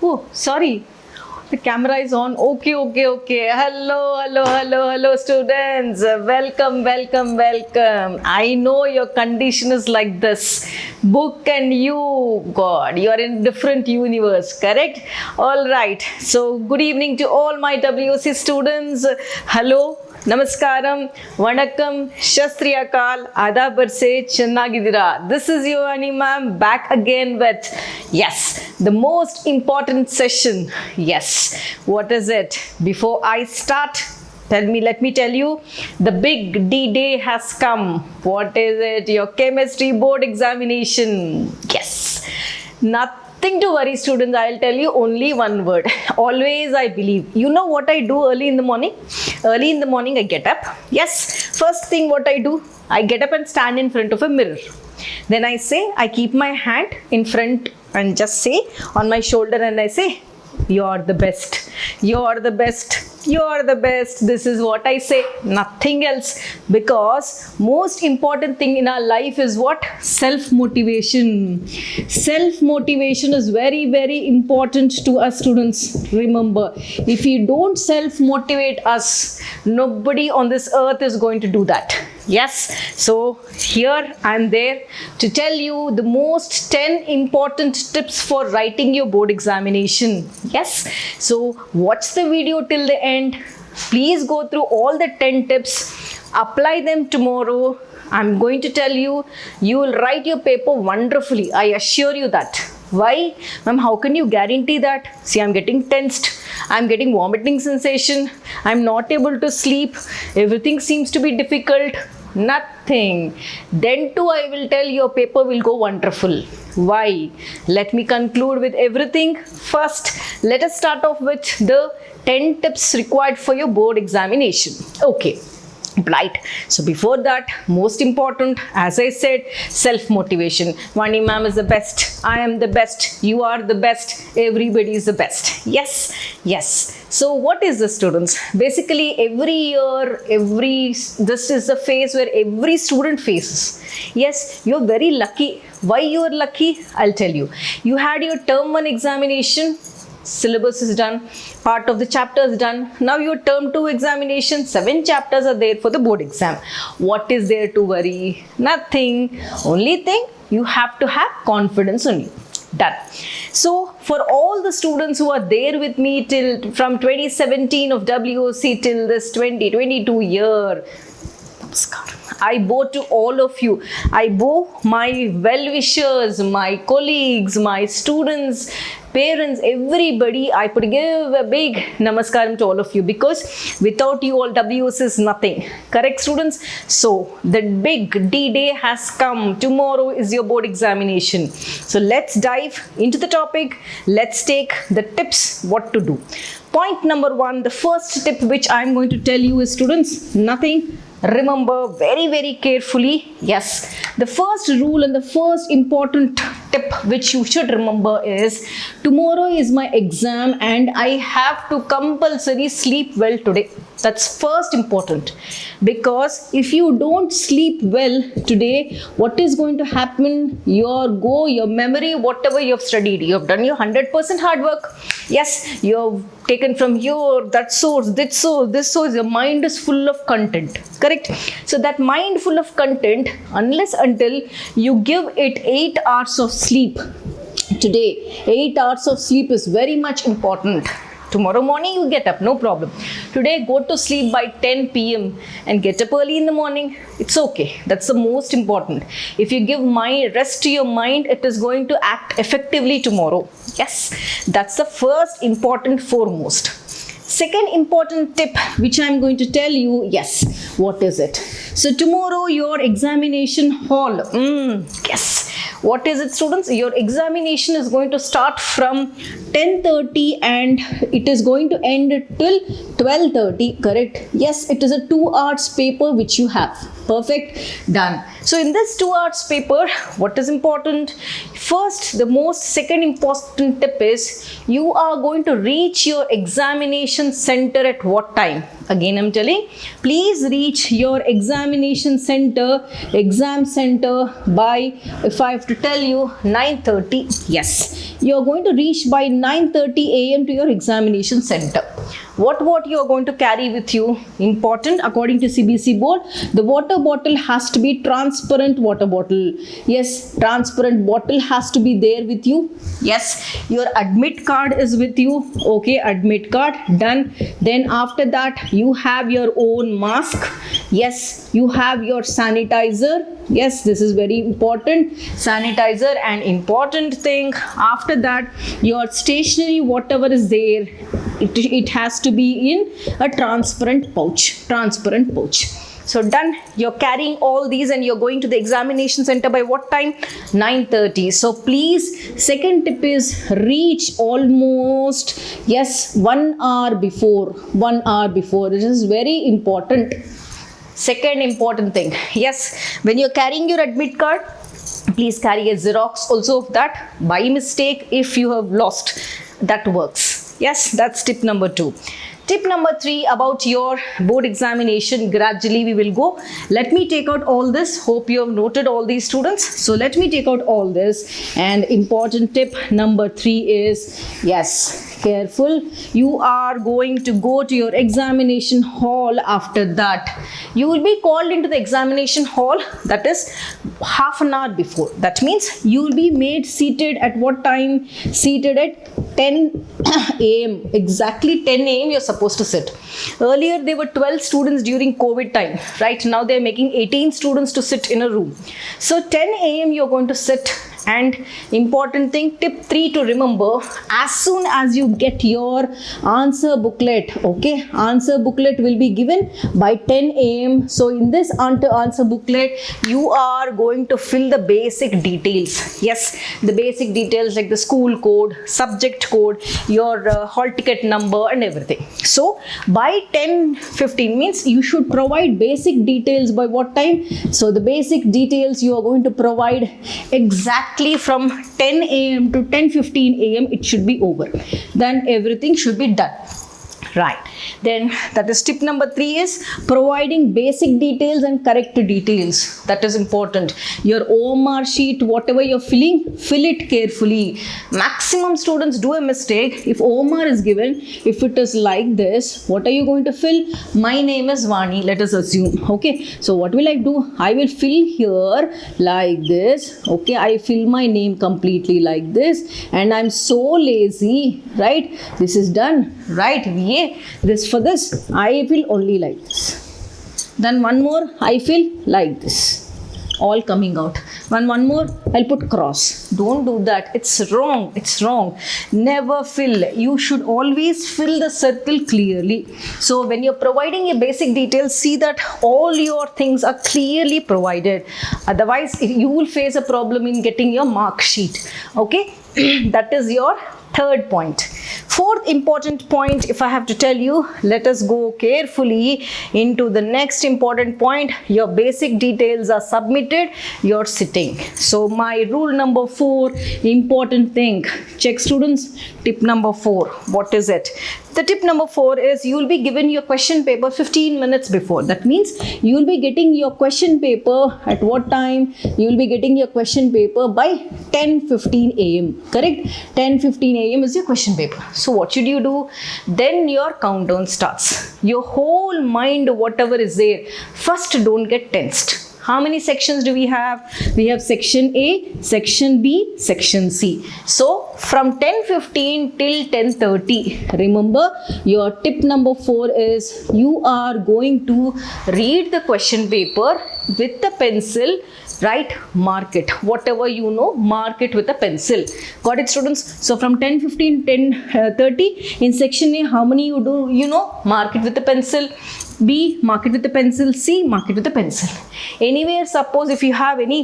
Oh, sorry. The camera is on. Okay. Hello, students. Welcome. I know your condition is like this. Book and you, God, you are in different universe, correct? All right. So, good evening to all my WC students. Hello. Namaskaram, Vanakkam, Shastriyakal, Adabar se Chennagidira. This is your Ani ma'am back again with, yes, the most important session. Yes, what is it? Before I start, let me tell you, the big D-Day has come. What is it? Your chemistry board examination. Yes, nothing to worry, students. I'll tell you only one word. Always I believe. You know what I do early in the morning? Early in the morning I get up. Yes, first thing what I do, I get up and stand in front of a mirror. Then I keep my hand in front and just say on my shoulder and I say, you're the best. You're the best. You're the best. This is what I say. Nothing else. Because most important thing in our life is what? Self-motivation. Self-motivation is very, very important to us students. Remember, if you don't self-motivate us, nobody on this earth is going to do that. Yes, so here I am there to tell you the most 10 important tips for writing your board examination. Yes, so watch the video till the end. Please go through all the 10 tips. Apply them tomorrow. I'm going to tell you, you will write your paper wonderfully. I assure you that. Why? Ma'am, how can you guarantee that? See, I'm getting tensed. I'm getting vomiting sensation. I'm not able to sleep. Everything seems to be difficult. Nothing. Then too I will tell your paper will go wonderful. Why? Let me conclude with everything. First, let us start off with the 10 tips required for your board examination. Okay. Right. So before that, most important, as I said, self-motivation. Vani ma'am is the best. I am the best. You are the best. Everybody is the best. Yes. So what is this, students? Basically, every year, this is the phase where every student faces. Yes, you're very lucky. Why you are lucky? I'll tell you. You had your term 1 examination. Syllabus is done, part of the chapter is done. Now your term 2 examination, 7 chapters are there for the board exam. What is there to worry? Nothing. Only thing, you have to have confidence on you. Done. So for all the students who are there with me from 2017 of WOC till this 2022 year, I bow to all of you. I bow my well-wishers, my colleagues, my students, parents, everybody. I could give a big namaskaram to all of you because without you all WOC is nothing. Correct, students? So the big D-Day has come. Tomorrow is your board examination. So let's dive into the topic. Let's take the tips what to do. Point number 1, the first tip which I'm going to tell you is, students, nothing. Remember very, very carefully. Yes, the first rule and the first important tip which you should remember is, tomorrow is my exam and I have to compulsory sleep well today. That's first important, because if you don't sleep well today, what is going to happen? Your memory, whatever you have studied, you have done your 100% hard work. Yes, you have taken from here, that source, this source, your mind is full of content. Correct? So that mind full of content, unless until you give it 8 hours of sleep today, 8 hours of sleep is very much important. Tomorrow morning you get up, no problem. Today go to sleep by 10 p.m. and get up early in the morning. It's okay. That's the most important. If you give rest to your mind, it is going to act effectively tomorrow. Yes, that's the first important foremost. Second important tip which I'm going to tell you, yes, what is it? So tomorrow your examination hall, yes. What is it, students? Your examination is going to start from 10:30 and it is going to end till 12:30, correct? Yes, it is a 2 hours paper which you have. Perfect. Done. So in this 2 hours paper, what is important? First, the most second important tip is you are going to reach your examination center at what time? Again, I'm telling, please reach your exam center by, if I have to tell you, 9:30. Yes, you're going to reach by 9:30 a.m. to your examination center. What you are going to carry with you? Important, according to CBC board, the water bottle has to be transparent water bottle. Yes, transparent bottle has to be there with you. Yes, your admit card is with you. Okay, admit card, done. Then after that, you have your own mask. Yes, you have your sanitizer. Yes, this is very important, sanitizer. And important thing, after that, your stationery, whatever is there, it has to be in a transparent pouch. So done, you're carrying all these and you're going to the examination center by what time? 9:30. So please, second tip is reach almost, yes, 1 hour before. 1 hour before. This is very important. Second important thing. Yes, when you're carrying your admit card, please carry a Xerox also of that. By mistake, if you have lost, that works. Yes, that's tip number 2. Tip number 3 about your board examination. Gradually we will go. Let me take out all this. Hope you have noted all these, students. So let me take out all this. And important tip number 3 is, yes, careful. You are going to go to your examination hall after that. You will be called into the examination hall, that is half an hour before. That means you will be made seated at what time? Seated at 10 a.m. Exactly 10 a.m. you're supposed to sit. Earlier there were 12 students during COVID time. Right now they're making 18 students to sit in a room. So 10 a.m. you're going to sit. And important thing, tip 3 to remember, as soon as you get your answer booklet, okay, answer booklet will be given by 10 a.m. So in this answer booklet, you are going to fill the basic details. Yes, the basic details like the school code, subject code, your hall ticket number and everything. So by 10:15 means you should provide basic details by what time? So the basic details you are going to provide exactly from 10 a.m. to 10:15 a.m. it should be over. Then everything should be done. Right. Then that is tip number 3 is providing basic details and correct details. That is important. Your OMR sheet, whatever you're filling, fill it carefully. Maximum students do a mistake. If OMR is given, if it is like this, what are you going to fill? My name is Vani, let us assume. Okay. So what will I do? I will fill here like this. Okay. I fill my name completely like this. And I'm so lazy. Right. This is done. Right. This for this, I fill only like this. Then one more, I fill like this. All coming out. One more, I'll put cross. Don't do that. It's wrong. It's wrong. Never fill. You should always fill the circle clearly. So when you're providing your basic details, see that all your things are clearly provided. Otherwise, you will face a problem in getting your mark sheet. Okay? That is your third point. Fourth important point, if I have to tell you, let us go carefully into the next important point. Your basic details are submitted, you're sitting. So my rule number 4, important thing. Check, students, tip number 4. What is it? The tip number 4 is you will be given your question paper 15 minutes before. That means you will be getting your question paper at what time? You will be getting your question paper by 10:15 a.m. Correct? 10:15 a.m. is your question paper. So what should you do? Then your countdown starts. Your whole mind, whatever is there, first don't get tensed. How many sections do we have? We have section A, section B, section C. So from 10:15 till 10:30, remember your tip number 4 is you are going to read the question paper with the pencil, right? Mark it. Whatever you know, mark it with a pencil. Got it, students? So from 10:15, 10:30 in section A, how many you do? You know, mark it with a pencil. B, mark it with a pencil. C, mark it with a pencil. Anywhere, suppose if you have any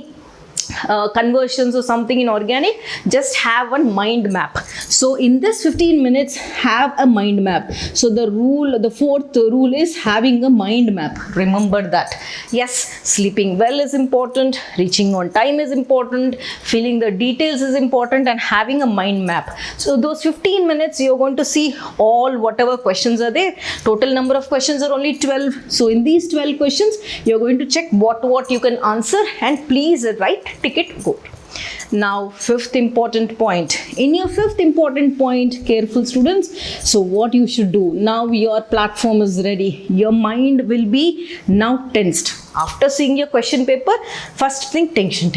conversions or something in organic, just have one mind map. So in this 15 minutes, have a mind map. So the fourth rule is having a mind map. Remember that. Yes, sleeping well is important, reaching on time is important, filling the details is important, and having a mind map. So those 15 minutes, you're going to see all whatever questions are there. Total number of questions are only 12. So in these 12 questions, you're going to check what you can answer, and please write ticket code. Now, fifth important point. In your fifth important point, careful students, so what you should do, now your platform is ready. Your mind will be now tensed. After seeing your question paper, first thing, tension.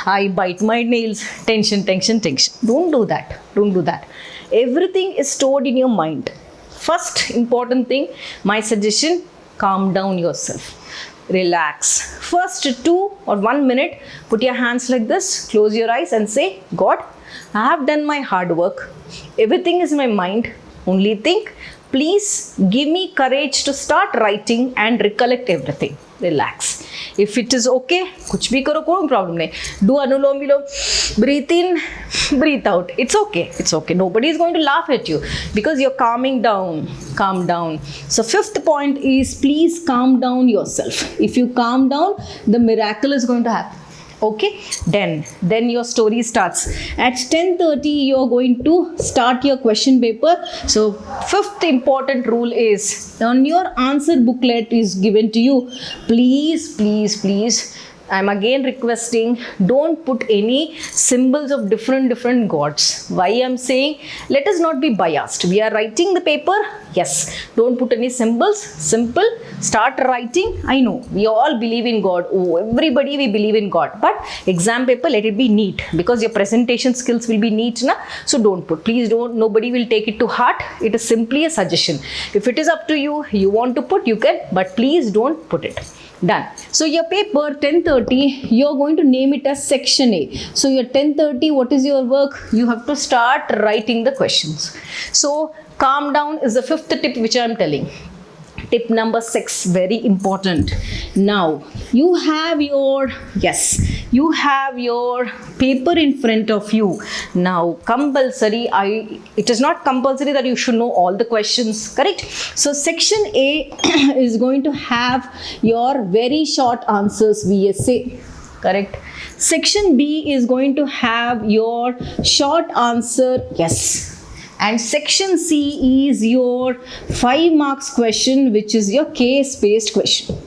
I bite my nails, tension. Don't do that. Everything is stored in your mind. First important thing, my suggestion, calm down yourself. Relax. First 2 or 1 minute, put your hands like this, close your eyes and say, God, I have done my hard work. Everything is in my mind. Only think, please give me courage to start writing and recollect everything. Relax. If it is okay, kuch bhi karo, no problem nahi. Do anulom vilom, breathe in, breathe out. It's okay. Nobody is going to laugh at you because you're calming down. Calm down. So fifth point is, please calm down yourself. If you calm down, the miracle is going to happen. Okay, then your story starts. At 10:30, you're going to start your question paper. So fifth important rule is, on your answer booklet is given to you, please, I'm again requesting, don't put any symbols of different gods. Why I'm saying, let us not be biased. We are writing the paper. Yes, don't put any symbols. Simple. Start writing. I know we all believe in God. Oh, everybody we believe in God. But exam paper, let it be neat, because your presentation skills will be neat, na? So don't put. Please don't. Nobody will take it to heart. It is simply a suggestion. If it is up to you, you want to put, you can. But please don't put it. Done. So your paper 10:30, you're going to name it as section A. So your 10:30, what is your work? You have to start writing the questions. So calm down is the fifth tip which I am telling. Tip number 6, very important. Now you have your paper in front of you. Now compulsory, it is not compulsory that you should know all the questions, correct? So section A is going to have your very short answers, VSA, correct? Section B is going to have your short answer, yes. And section C is your 5 marks question, which is your case-based question.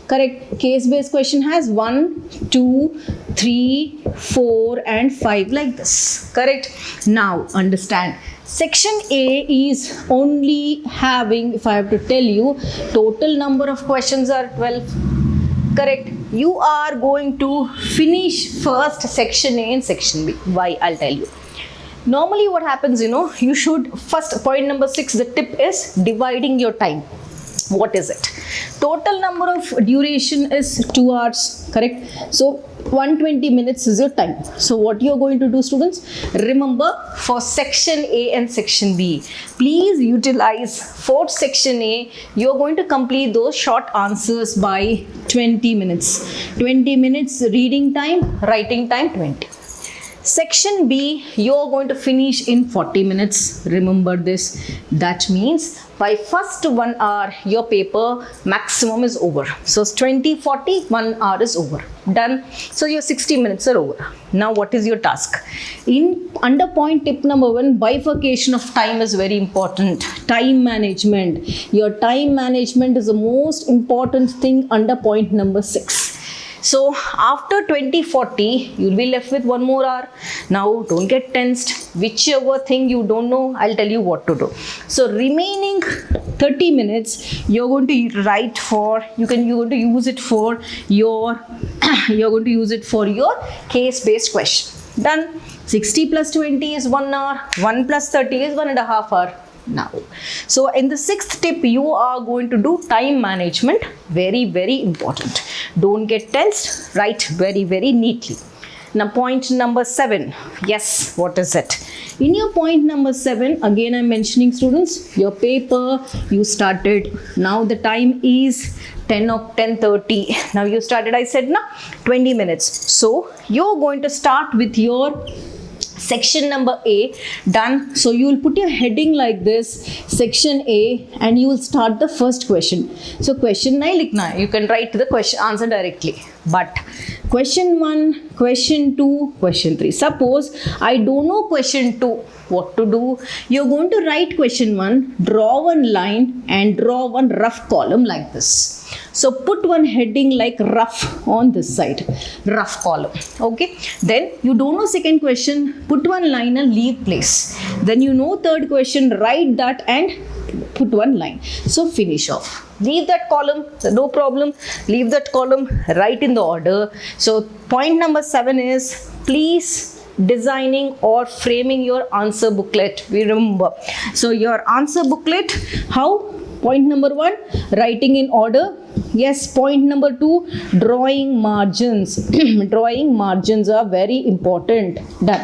Correct. Case-based question has 1, 2, 3, 4 and 5 like this. Correct. Now understand. Section A is only having, if I have to tell you, total number of questions are 12. Correct. You are going to finish first section A and section B. Why? I'll tell you. Normally what happens, you should, first point number 6, the tip is dividing your time. What is it? Total number of duration is 2 hours, correct? So 120 minutes is your time. So what you are going to do, students? Remember, for section A and section B, please utilize for section A, you are going to complete those short answers by 20 minutes. 20 minutes reading time, writing time 20. Section B, you are going to finish in 40 minutes. Remember this. That means by first 1 hour, your paper maximum is over. So 20, 40, 1 hour is over. Done. So your 60 minutes are over. Now what is your task? Under point tip number 1, bifurcation of time is very important. Time management. Your time management is the most important thing under point number 6. So after 20:40, you'll be left with 1 more hour. Now don't get tensed. Whichever thing you don't know, I'll tell you what to do. So remaining 30 minutes, you're going to write for, you're going to use it for your case-based question. Done. 60 plus 20 is 1 hour. 1 plus 30 is 1.5 hours. Now, so in the 6th tip, you are going to do time management. Very, very important. Don't get tensed. Write very, very neatly. Now point number 7. Yes, what is it? In your point number 7, again I'm mentioning students, your paper you started. Now the time is 10 or 10:30. Now you started, I said, na 20 minutes. So you're going to start with your section number A. Done. So you will put your heading like this, section A, and you will start the first question. So question nahi likhna hai. You can write the question answer directly. But question 1, question 2, question 3. Suppose I don't know question 2. What to do? You're going to write question 1, draw one line and draw one rough column like this. So put one heading like rough on this side, rough column. Okay. Then you don't know second question, put one line and leave place. Then you know third question, write that and put one line. So finish off. Leave that column, no problem. Leave that column, write in the order. So point number 7 is please designing or framing your answer booklet. We remember. So your answer booklet, how? Point number 1, writing in order. Yes, point number 2, drawing margins. Drawing margins are very important. Done.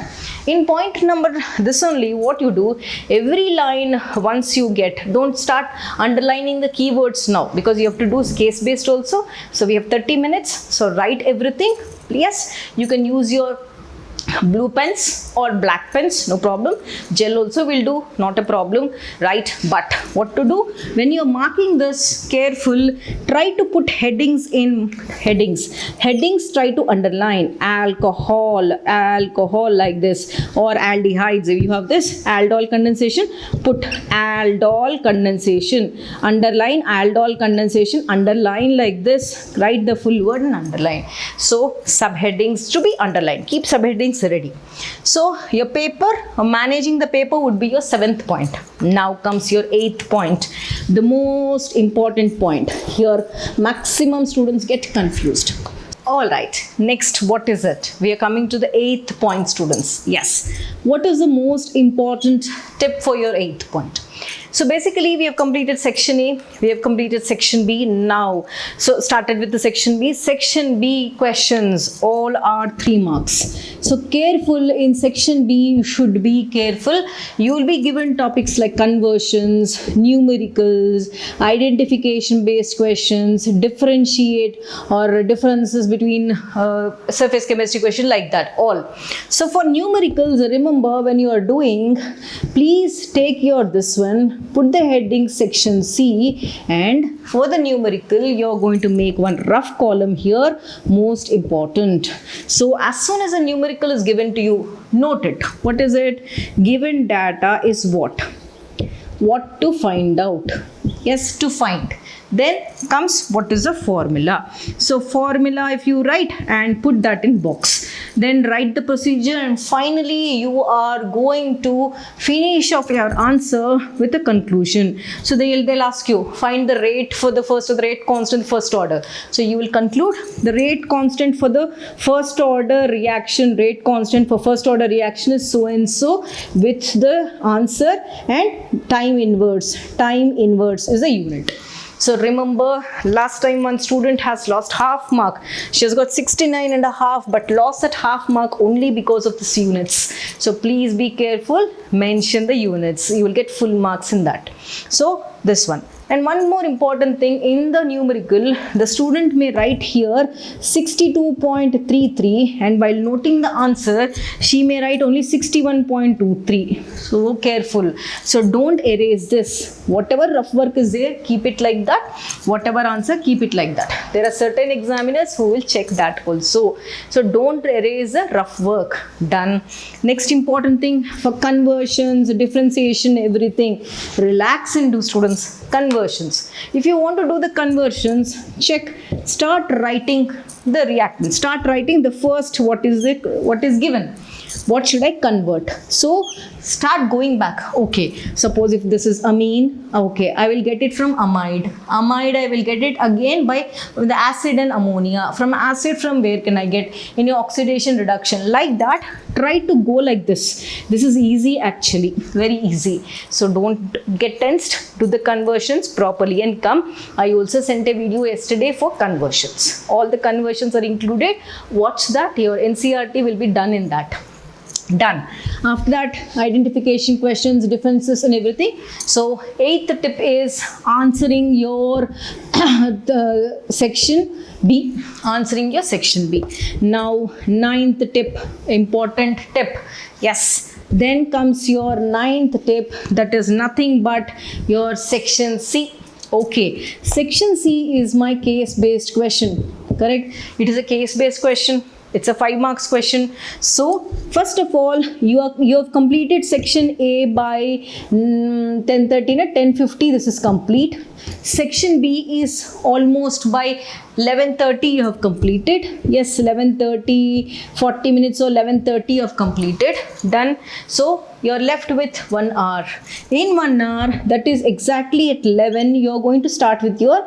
In point number this only, what you do, every line once you get, don't start underlining the keywords now because you have to do case based also. So we have 30 minutes. So write everything. Yes, you can use your blue pens or black pens, no problem. Gel also will do, not a problem, right? But what to do when you're marking this, careful, try to put headings in headings. Headings try to underline alcohol like this, or aldehydes. If you have this aldol condensation, put aldol condensation, underline aldol condensation, underline like this, write the full word and underline. So subheadings to be underlined, keep subheadings ready. So your paper, managing the paper would be your 7th point. Now comes your 8th point, the most important point. Here maximum students get confused. All right, next, what is it? We are coming to the 8th point, students. Yes, what is the most important tip for your 8th point? So basically we have completed section A, we have completed section B now. So started with the section B. Section B questions all are 3 marks. So careful in section B, you should be careful. You will be given topics like conversions, numericals, identification based questions, differentiate or differences between surface chemistry question, like that all. So for numericals, remember when you are doing, please take your this one, put the heading section C, and for the numerical you're going to make one rough column here, most important. So as soon as a numerical is given to you, note it. What is it? Given data is what? What to find out? Yes, to find. Then comes what is the formula. So formula, if you write and put that in box, then write the procedure, and finally you are going to finish off your answer with a conclusion. So they'll ask you, find the rate for the first, or the rate constant first order. So you will conclude the rate constant for the first order reaction, rate constant for first order reaction is so and so with the answer, and time inverse. Time inverse is a unit. So remember, last time one student has lost half mark. She has got 69.5 but lost that half mark only because of this units. So please be careful, mention the units. You will get full marks in that. So this one. And one more important thing, in the numerical, the student may write here 62.33, and while noting the answer, she may write only 61.23. So careful. So don't erase this. Whatever rough work is there, keep it like that. Whatever answer, keep it like that. There are certain examiners who will check that also. So don't erase the rough work. Done. Next important thing, for conversions, differentiation, everything, relax and do, students. Conversions. If you want to do the conversions, check, start writing the reactant. Start writing the first, what is given. What should I convert? So start going back. Okay, suppose if this is amine, okay, I will get it from amide. Amide, I will get it again by the acid and ammonia. From acid, from where can I get? In your oxidation reduction. Like that, try to go like this. This is easy actually, very easy. So don't get tensed, do the conversions properly and come. I also sent a video yesterday for conversions. All the conversions are included. Watch that, your NCERT will be done in that. Done. After that, identification questions, differences and everything. So 8th tip is answering your the section B, answering your section B. Now 9th tip, important tip. Yes, then comes your 9th tip, that is nothing but your section C. Okay, section C is my case-based question, correct? It is a case-based question. It's a 5 marks question. So first of all, you have completed section A by 10:30, 10:50. This is complete. Section B is almost by 11:30 you have completed. Yes, 11:30, 40 minutes or 11:30 you have completed. Done. So you're left with 1 hour. In 1 hour, that is exactly at 11, you're going to start with your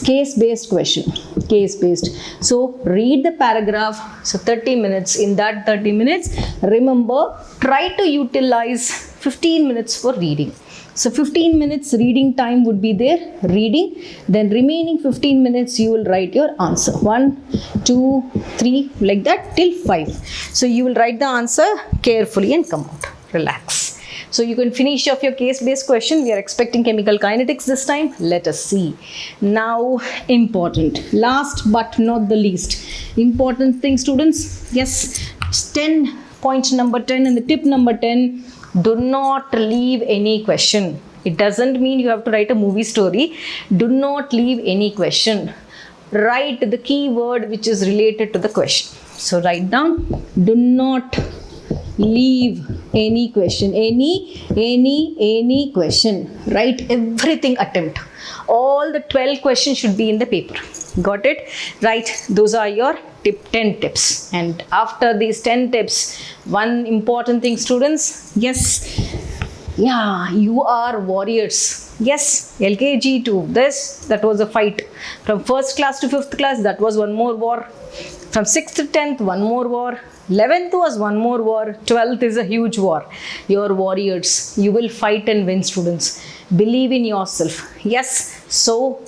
case-based question. Case-based. So read the paragraph. So 30 minutes. In that 30 minutes, remember, try to utilize 15 minutes for reading. So 15 minutes reading time would be there, reading. Then remaining 15 minutes you will write your answer. 1, 2, 3, like that till 5. So you will write the answer carefully and come out. Relax. So you can finish off your case-based question. We are expecting chemical kinetics this time. Let us see. Now, important. Last but not the least. Important thing, students. Yes, point number 10 and the tip number 10. Do not leave any question. It doesn't mean you have to write a movie story. Do not leave any question. Write the keyword which is related to the question. So write down, do not leave any question. Any question. Write everything, attempt. All the 12 questions should be in the paper. Got it? Right. Those are your 10 tips. And after these 10 tips, one important thing, students. Yes. Yeah, you are warriors. Yes, LKG to this, that was a fight. From 1st class to 5th class, that was one more war. From 6th to 10th, one more war. 11th was one more war. 12th is a huge war. You're warriors. You will fight and win, students. Believe in yourself. Yes, so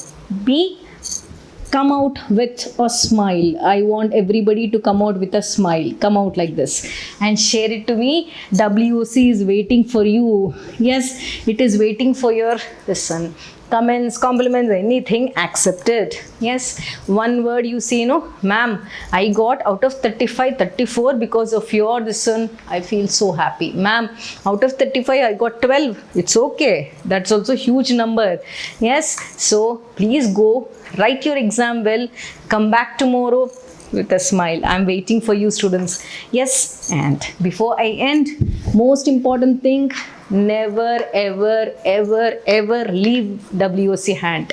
come out with a smile. I want everybody to come out with a smile. Come out like this and share it to me. WOC is waiting for you. Yes, it is waiting for your listen. Comments, compliments, anything accepted. Yes, one word you say, no, ma'am, I got out of 35, 34 because of your listen. I feel so happy. Ma'am, out of 35, I got 12. It's okay. That's also a huge number. Yes, so please go, write your exam well, come back tomorrow with a smile. I'm waiting for you, students. Yes, and before I end, most important thing, never, ever leave WOC hand.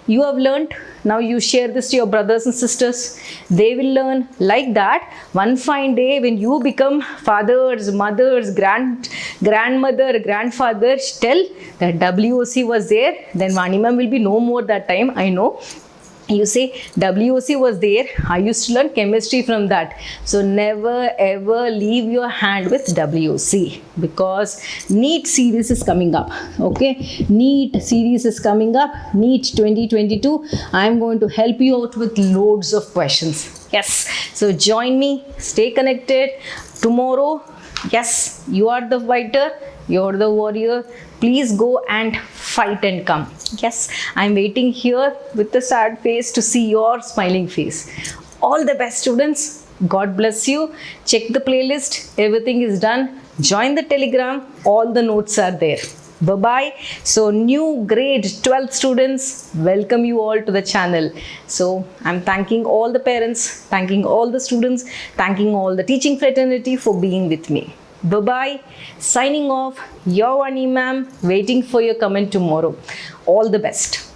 You have learned, now you share this to your brothers and sisters. They will learn like that. One fine day when you become fathers, mothers, grandmother, grandfather, tell that WOC was there, then Vani ma'am will be no more that time, I know. You say WOC was there, I used to learn chemistry from that. So never ever leave your hand with WOC, because NEET series is coming up. Okay, NEET series is coming up. NEET 2022. I am going to help you out with loads of questions. Yes, so join me, stay connected. Tomorrow, yes, you are the fighter, you're the warrior. Please go and fight and come. Yes, I'm waiting here with a sad face to see your smiling face. All the best, students. God bless you. Check the playlist. Everything is done. Join the Telegram. All the notes are there. Bye-bye. So new grade 12th students, welcome you all to the channel. So I'm thanking all the parents, thanking all the students, thanking all the teaching fraternity for being with me. Bye-bye. Signing off, your Vani ma'am, waiting for your comment tomorrow. All the best.